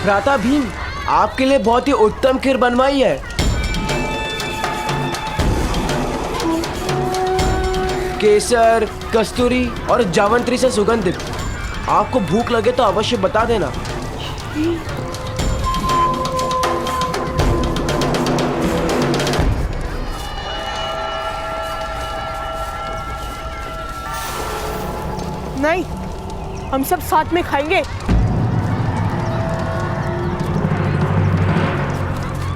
भ्राता भीम, आपके लिए बहुत ही उत्तम खीर बनवाई है। केसर, कस्तूरी और जावंत्री से सुगंधित। आपको भूख लगे तो अवश्य बता देना। नहीं, हम सब साथ में खाएंगे।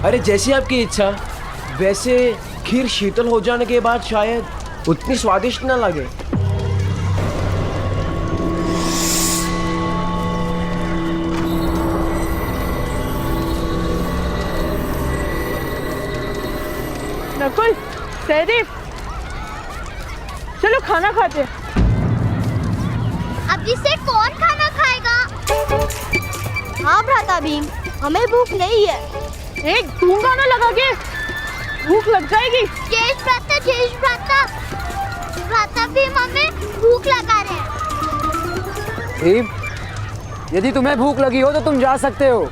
अरे जैसी आपकी इच्छा। वैसे खीर शीतल हो जाने के बाद शायद उतनी स्वादिष्ट न लगे। नकुल, सहदेव, चलो खाना खाते हैं। अब इसे कौन खाना खाएगा? हाँ भ्राता भीम, हमें भूख नहीं है। एक गूंगा ना लगा के भूख लग जाएगी। जय भ्राता, जय भ्राता। भ्राता भीम हमें भूख लगा रहे हैं। भीम, यदि तुम्हें भूख लगी हो तो तुम जा सकते हो।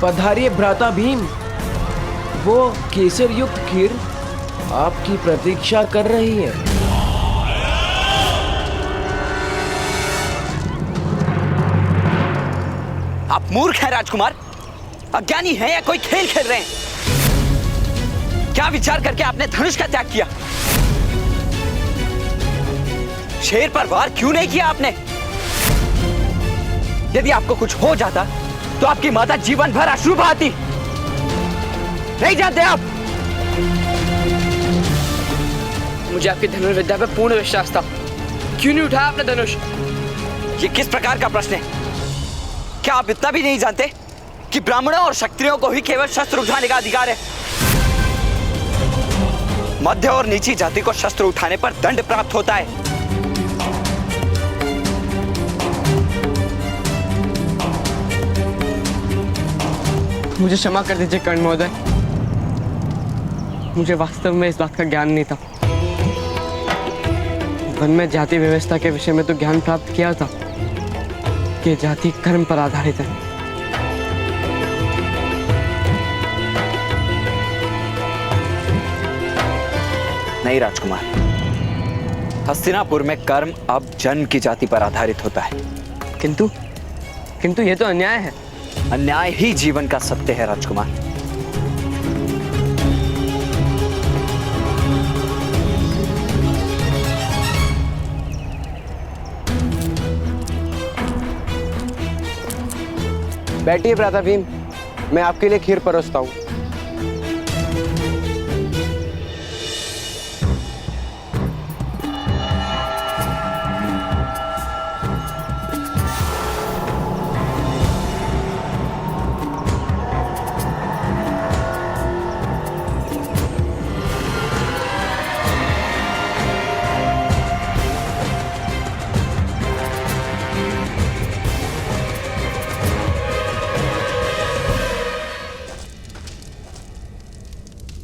पधारिए भ्राता भीम। वो केसर युक्त खीर आपकी प्रतीक्षा कर रही है। आप मूर्ख हैं राजकुमार, अज्ञानी हैं या कोई खेल खेल रहे हैं? क्या विचार करके आपने धनुष का त्याग किया? शेर पर वार क्यों नहीं किया आपने? यदि आपको कुछ हो जाता तो आपकी माता जीवन भर अश्रु बहाती। नहीं जानते आप? मुझे आपकी धनुर्विद्या पे पूर्ण विश्वास था। क्यों नहीं उठाया आपने धनुष? ये किस प्रकार का प्रश्न है? क्या आप इतना भी नहीं जानते कि ब्राह्मणों और क्षत्रियों को ही केवल शस्त्र उठाने का अधिकार है? मध्य और नीची जाति को शस्त्र उठाने पर दंड प्राप्त होता है। मुझे क्षमा कर दीजिए कर्ण महोदय, मुझे वास्तव में इस बात का ज्ञान नहीं था। वन में जाति व्यवस्था के विषय में तो ज्ञान प्राप्त किया था कि जाति कर्म पर आधारित है। नहीं राजकुमार, हस्तिनापुर में कर्म अब जन्म की जाति पर आधारित होता है। किंतु ये तो अन्याय है। अन्याय ही जीवन का सत्य है राजकुमार। बैठिए भ्राता भीम, मैं आपके लिए खीर परोसता हूँ।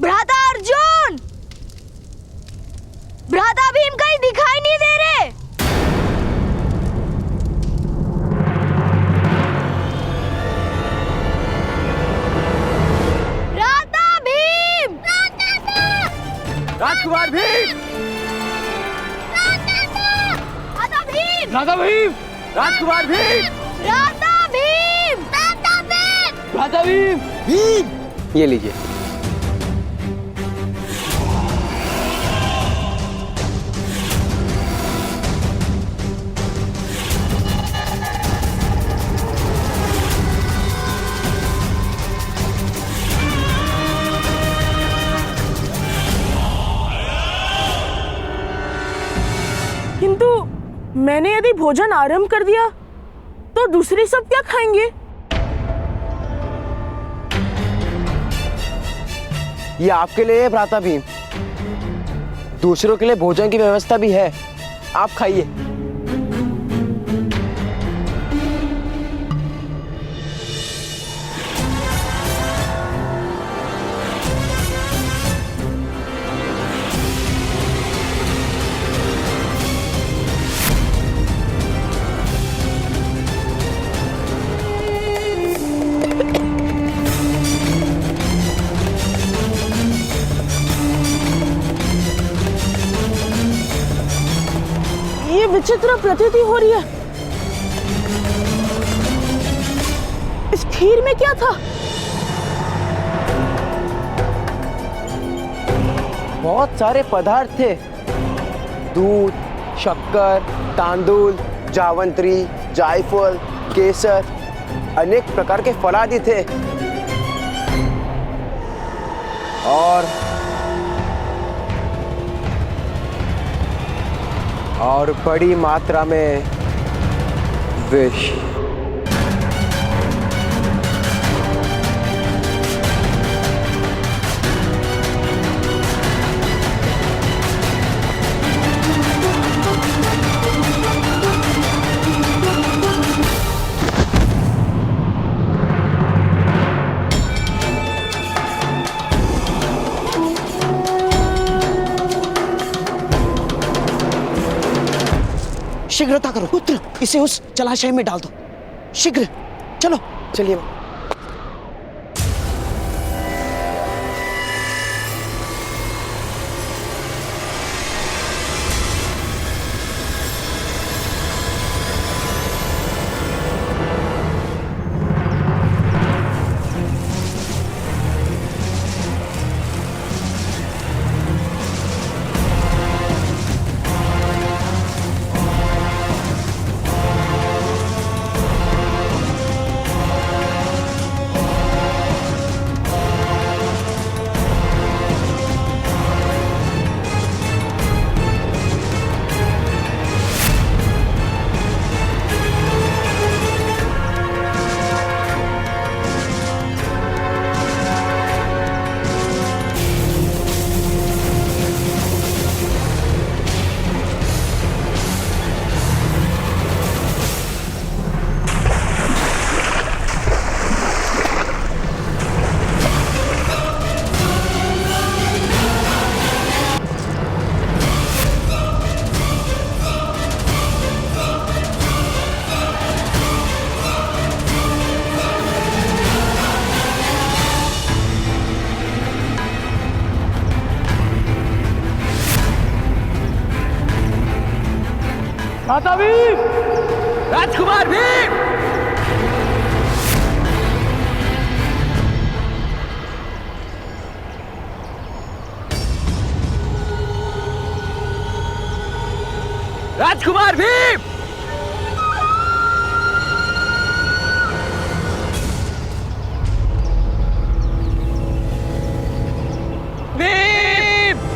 भ्राता अर्जुन, भ्राता भीम कहीं दिखाई नहीं दे रहे। भ्राता भीम, राजकुमार भीम, भ्राता भीम, राधा भीम, राजकुमार भीम, भ्राता भीम, भ्राता भीम। राधा भीम। भीम, ये लीजिए। किंतु मैंने यदि भोजन आरंभ कर दिया तो दूसरे सब क्या खाएंगे? ये आपके लिए है भ्राता भीम, दूसरों के लिए भोजन की व्यवस्था भी है, आप खाइए। विचित्र प्रतीति हो रही है। इस खीर में क्या था? बहुत सारे पदार्थ थे, दूध, शक्कर, तांदूल, जावंत्री, जायफल, केसर, अनेक प्रकार के फल आदि थे और बड़ी मात्रा में विष। शीघ्रता करो पुत्र, इसे उस जलाशय में डाल दो। शीघ्र चलो। चलिए। भ्राता भीम! राजकुमार भीम! राजकुमार भीम! भीम!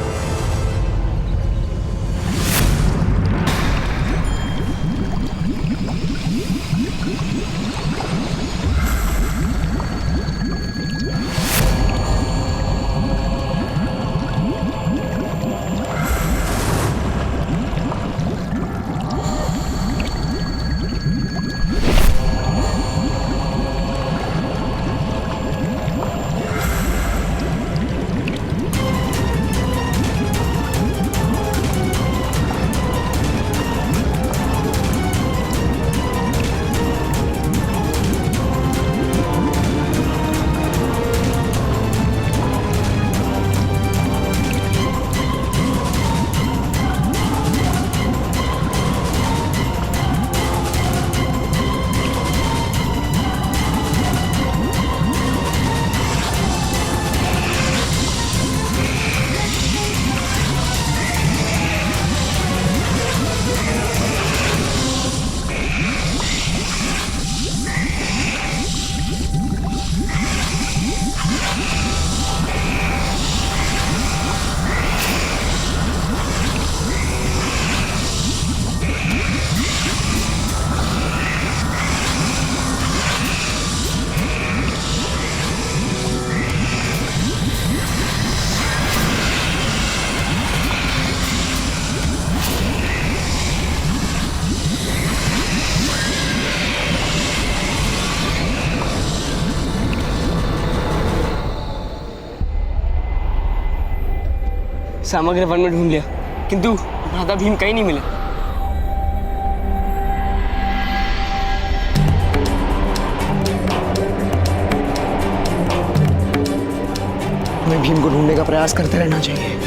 समग्र वन में ढूंढ लिया, किंतु भ्राता भीम कहीं नहीं मिले। हमें भीम को ढूंढने का प्रयास करते रहना चाहिए।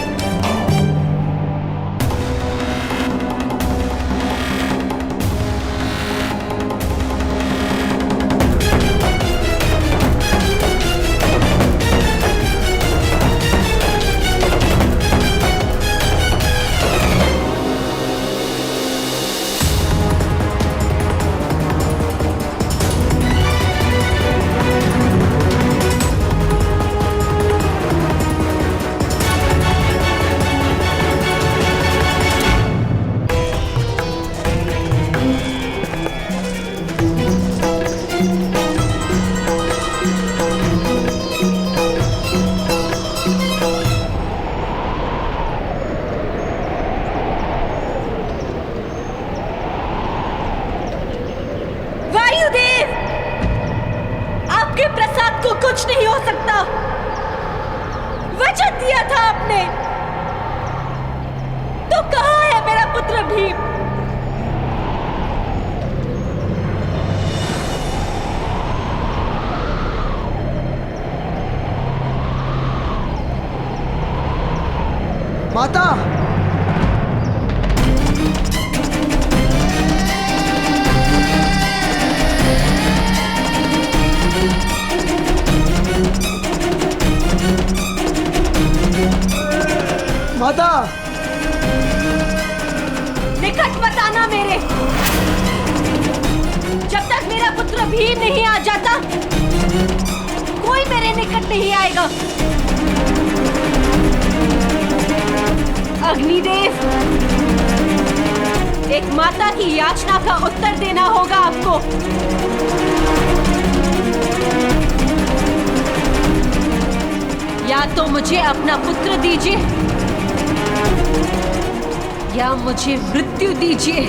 माता माता निकट मत आना मेरे। जब तक मेरा पुत्र भीम नहीं आ जाता कोई मेरे निकट नहीं आएगा। अग्निदेव, एक माता की याचना का उत्तर देना होगा आपको। या तो मुझे अपना पुत्र दीजिए या मुझे मृत्यु दीजिए।